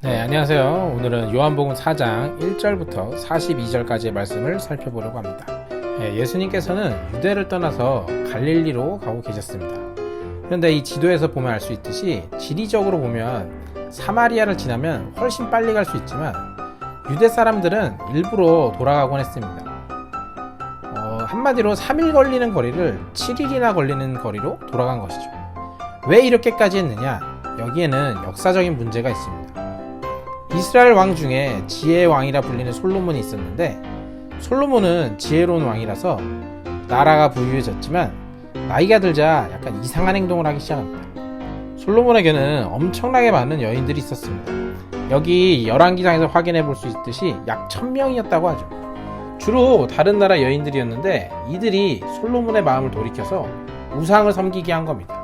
네, 안녕하세요. 오늘은 요한복음 4장 1절부터 42절까지의 말씀을 살펴보려고 합니다. 예수님께서는 유대를 떠나서 갈릴리로 가고 계셨습니다. 그런데 이 지도에서 보면 알 수 있듯이 지리적으로 보면 사마리아를 지나면 훨씬 빨리 갈 수 있지만 유대 사람들은 일부러 돌아가곤 했습니다. 한마디로 3일 걸리는 거리를 7일이나 걸리는 거리로 돌아간 것이죠. 왜 이렇게까지 했느냐? 여기에는 역사적인 문제가 있습니다. 이스라엘 왕 중에 지혜의 왕이라 불리는 솔로몬이 있었는데, 솔로몬은 지혜로운 왕이라서 나라가 부유해졌지만 나이가 들자 약간 이상한 행동을 하기 시작합니다. 솔로몬에게는 엄청나게 많은 여인들이 있었습니다. 여기 열왕기상에서 확인해 볼 수 있듯이 약 1000명이었다고 하죠. 주로 다른 나라 여인들이었는데 이들이 솔로몬의 마음을 돌이켜서 우상을 섬기게 한 겁니다.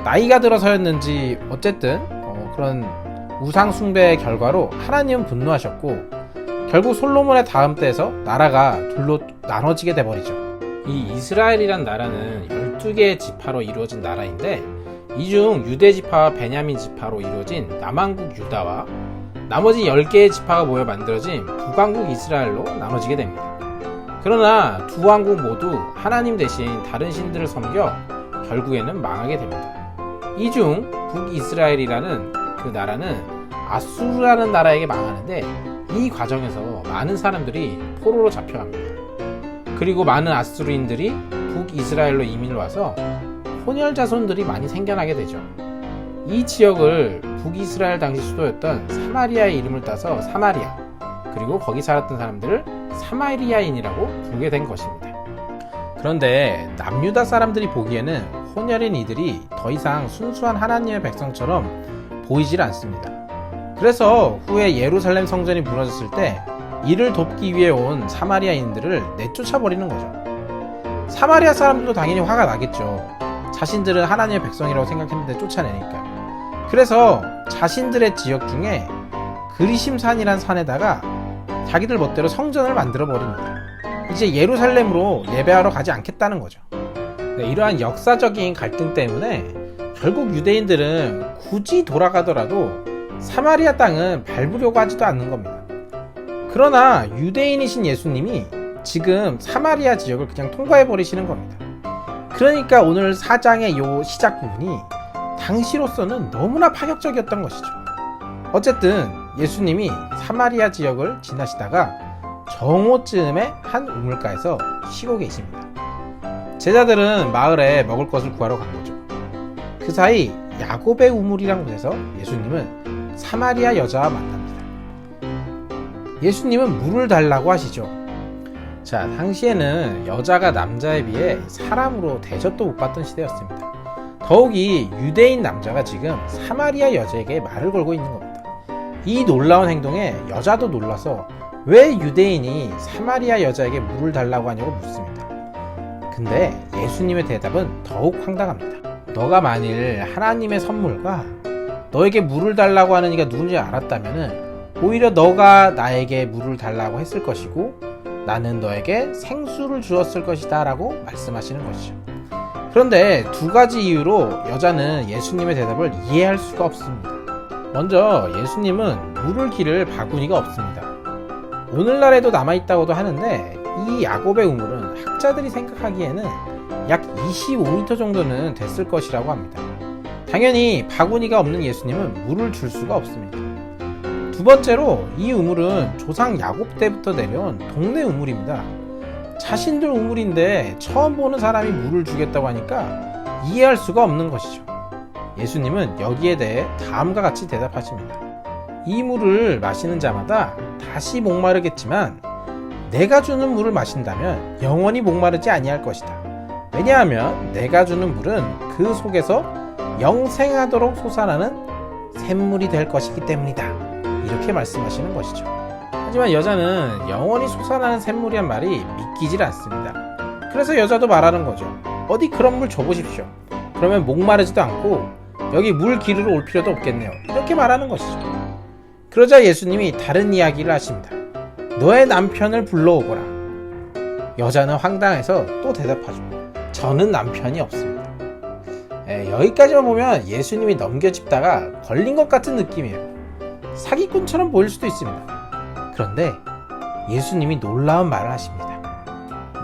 나이가 들어서였는지 어쨌든 그런 우상 숭배의 결과로 하나님은 분노하셨고 결국 솔로몬의 다음 때에서 나라가 둘로 나눠지게 돼버리죠. 이 이스라엘이란 나라는 12개의 지파로 이루어진 나라인데 이 중 유대 지파와 베냐민 지파로 이루어진 남왕국 유다와 나머지 10개의 지파가 모여 만들어진 북왕국 이스라엘로 나눠지게 됩니다. 그러나 두 왕국 모두 하나님 대신 다른 신들을 섬겨 결국에는 망하게 됩니다. 이 중 북이스라엘이라는 그 나라는 아수르라는 나라에게 망하는데 이 과정에서 많은 사람들이 포로로 잡혀갑니다. 그리고 많은 아수르인들이 북이스라엘로 이민을 와서 혼혈 자손들이 많이 생겨나게 되죠. 이 지역을 북이스라엘 당시 수도였던 사마리아의 이름을 따서 사마리아, 그리고 거기 살았던 사람들을 사마리아인이라고 부르게 된 것입니다. 그런데 남유다 사람들이 보기에는 혼혈인 이들이 더 이상 순수한 하나님의 백성처럼 보이질 않습니다. 그래서 후에 예루살렘 성전이 무너졌을 때 이를 돕기 위해 온 사마리아인들을 내쫓아버리는 거죠. 사마리아 사람들도 당연히 화가 나겠죠. 자신들은 하나님의 백성이라고 생각했는데 쫓아내니까. 그래서 자신들의 지역 중에 그리심산이란 산에다가 자기들 멋대로 성전을 만들어 버립니다. 이제 예루살렘으로 예배하러 가지 않겠다는 거죠. 이러한 역사적인 갈등 때문에 결국 유대인들은 굳이 돌아가더라도 사마리아 땅은 밟으려고 하지도 않는 겁니다. 그러나 유대인이신 예수님이 지금 사마리아 지역을 그냥 통과해 버리시는 겁니다. 그러니까 오늘 4장의 요 시작 부분이 당시로서는 너무나 파격적이었던 것이죠. 어쨌든 예수님이 사마리아 지역을 지나시다가 정오쯤에 한 우물가에서 쉬고 계십니다. 제자들은 마을에 먹을 것을 구하러 간 거죠. 그 사이 야곱의 우물이란 곳에서 예수님은 사마리아 여자와 만납니다. 예수님은 물을 달라고 하시죠. 자, 당시에는 여자가 남자에 비해 사람으로 대접도 못 받던 시대였습니다. 더욱이 유대인 남자가 지금 사마리아 여자에게 말을 걸고 있는 겁니다. 이 놀라운 행동에 여자도 놀라서 왜 유대인이 사마리아 여자에게 물을 달라고 하냐고 묻습니다. 근데 예수님의 대답은 더욱 황당합니다. 너가 만일 하나님의 선물과 너에게 물을 달라고 하는 이가 누군지 알았다면 오히려 너가 나에게 물을 달라고 했을 것이고 나는 너에게 생수를 주었을 것이다 라고 말씀하시는 것이죠. 그런데 두 가지 이유로 여자는 예수님의 대답을 이해할 수가 없습니다. 먼저 예수님은 물을 기를 바구니가 없습니다. 오늘날에도 남아있다고도 하는데 이 야곱의 우물은 학자들이 생각하기에는 약 25m 정도는 됐을 것이라고 합니다. 당연히 바구니가 없는 예수님은 물을 줄 수가 없습니다. 두 번째로 이 우물은 조상 야곱 때부터 내려온 동네 우물입니다. 자신들 우물인데 처음 보는 사람이 물을 주겠다고 하니까 이해할 수가 없는 것이죠. 예수님은 여기에 대해 다음과 같이 대답하십니다. 이 물을 마시는 자마다 다시 목마르겠지만 내가 주는 물을 마신다면 영원히 목마르지 아니할 것이다. 왜냐하면 내가 주는 물은 그 속에서 영생하도록 솟아나는 샘물이 될 것이기 때문이다. 이렇게 말씀하시는 것이죠. 하지만 여자는 영원히 솟아나는 샘물이란 말이 믿기질 않습니다. 그래서 여자도 말하는 거죠. 어디 그런 물 줘보십시오. 그러면 목마르지도 않고 여기 물 기르러 올 필요도 없겠네요. 이렇게 말하는 것이죠. 그러자 예수님이 다른 이야기를 하십니다. 너의 남편을 불러오거라. 여자는 황당해서 또 대답하죠. 저는 남편이 없습니다. 여기까지만 보면 예수님이 넘겨짚다가 걸린 것 같은 느낌이에요. 사기꾼처럼 보일 수도 있습니다. 그런데 예수님이 놀라운 말을 하십니다.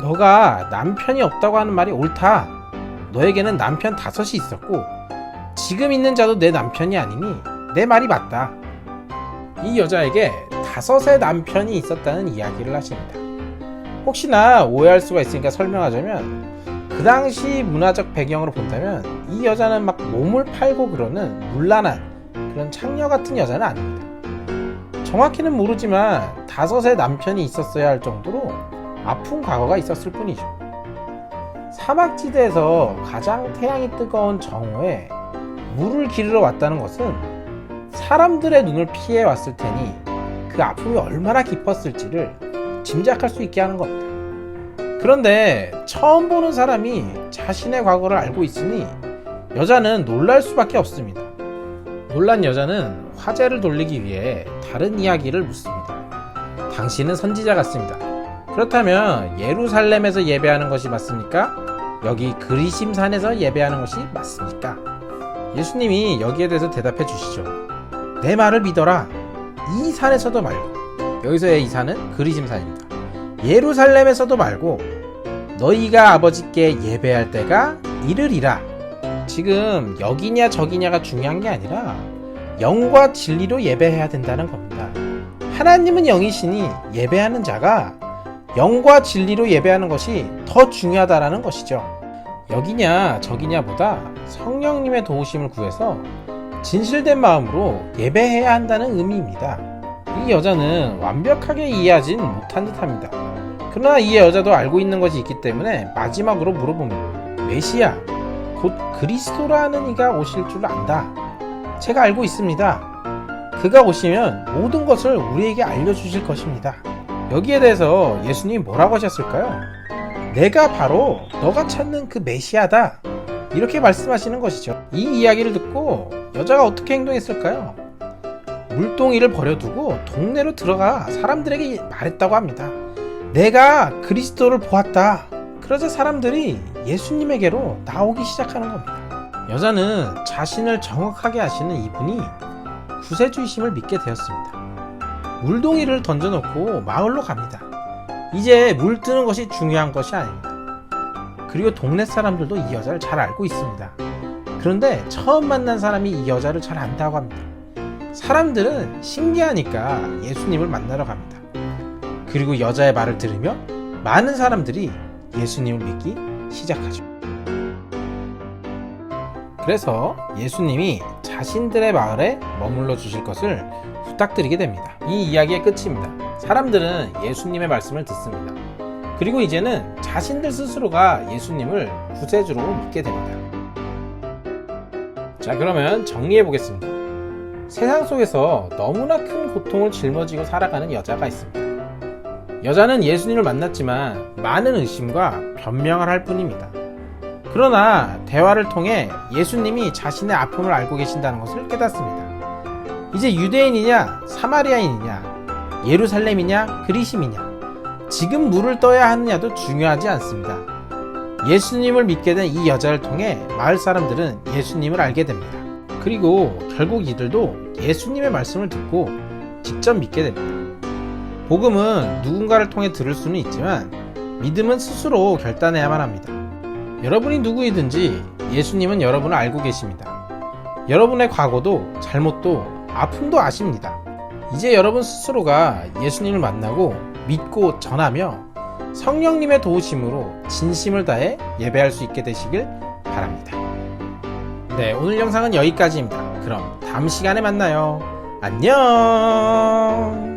너가 남편이 없다고 하는 말이 옳다. 너에게는 남편 5이 있었고 지금 있는 자도 내 남편이 아니니 내 말이 맞다. 이 여자에게 5의 남편이 있었다는 이야기를 하십니다. 혹시나 오해할 수가 있으니까 설명하자면, 그 당시 문화적 배경으로 본다면 이 여자는 막 몸을 팔고 그러는 문란한 그런 창녀 같은 여자는 아닙니다. 정확히는 모르지만 5의 남편이 있었어야 할 정도로 아픈 과거가 있었을 뿐이죠. 사막지대에서 가장 태양이 뜨거운 정오에 물을 기르러 왔다는 것은 사람들의 눈을 피해 왔을 테니 그 아픔이 얼마나 깊었을지를 짐작할 수 있게 하는 겁니다. 그런데 처음 보는 사람이 자신의 과거를 알고 있으니 여자는 놀랄 수밖에 없습니다. 놀란 여자는 화제를 돌리기 위해 다른 이야기를 묻습니다. 당신은 선지자 같습니다. 그렇다면 예루살렘에서 예배하는 것이 맞습니까? 여기 그리심산에서 예배하는 것이 맞습니까? 예수님이 여기에 대해서 대답해 주시죠. 내 말을 믿어라. 이 산에서도 말고, 여기서의 이 산은 그리심산입니다. 예루살렘에서도 말고 너희가 아버지께 예배할 때가 이르리라. 지금 여기냐 저기냐가 중요한 게 아니라 영과 진리로 예배해야 된다는 겁니다. 하나님은 영이시니 예배하는 자가 영과 진리로 예배하는 것이 더 중요하다라는 것이죠. 여기냐 저기냐보다 성령님의 도우심을 구해서 진실된 마음으로 예배해야 한다는 의미입니다. 이 여자는 완벽하게 이해하진 못한 듯합니다. 그러나 이 여자도 알고 있는 것이 있기 때문에 마지막으로 물어봅니다. 메시아, 곧 그리스도라는 이가 오실 줄 안다. 제가 알고 있습니다. 그가 오시면 모든 것을 우리에게 알려주실 것입니다. 여기에 대해서 예수님이 뭐라고 하셨을까요? 내가 바로 너가 찾는 그 메시아다. 이렇게 말씀하시는 것이죠. 이 이야기를 듣고 여자가 어떻게 행동했을까요? 물동이를 버려두고 동네로 들어가 사람들에게 말했다고 합니다. 내가 그리스도를 보았다. 그러자 사람들이 예수님에게로 나오기 시작하는 겁니다. 여자는 자신을 정확하게 아시는 이분이 구세주이심을 믿게 되었습니다. 물동이를 던져놓고 마을로 갑니다. 이제 물 뜨는 것이 중요한 것이 아닙니다. 그리고 동네 사람들도 이 여자를 잘 알고 있습니다. 그런데 처음 만난 사람이 이 여자를 잘 안다고 합니다. 사람들은 신기하니까 예수님을 만나러 갑니다. 그리고 여자의 말을 들으며 많은 사람들이 예수님을 믿기 시작하죠. 그래서 예수님이 자신들의 마을에 머물러 주실 것을 부탁드리게 됩니다. 이 이야기의 끝입니다. 사람들은 예수님의 말씀을 듣습니다. 그리고 이제는 자신들 스스로가 예수님을 구세주로 믿게 됩니다. 자, 그러면 정리해 보겠습니다. 세상 속에서 너무나 큰 고통을 짊어지고 살아가는 여자가 있습니다. 여자는 예수님을 만났지만 많은 의심과 변명을 할 뿐입니다. 그러나 대화를 통해 예수님이 자신의 아픔을 알고 계신다는 것을 깨닫습니다. 이제 유대인이냐 사마리아인이냐 예루살렘이냐 그리심이냐 지금 물을 떠야 하느냐도 중요하지 않습니다. 예수님을 믿게 된 이 여자를 통해 마을 사람들은 예수님을 알게 됩니다. 그리고 결국 이들도 예수님의 말씀을 듣고 직접 믿게 됩니다. 복음은 누군가를 통해 들을 수는 있지만 믿음은 스스로 결단해야만 합니다. 여러분이 누구이든지 예수님은 여러분을 알고 계십니다. 여러분의 과거도 잘못도 아픔도 아십니다. 이제 여러분 스스로가 예수님을 만나고 믿고 전하며 성령님의 도우심으로 진심을 다해 예배할 수 있게 되시길 바랍니다. 네, 오늘 영상은 여기까지입니다. 그럼 다음 시간에 만나요. 안녕.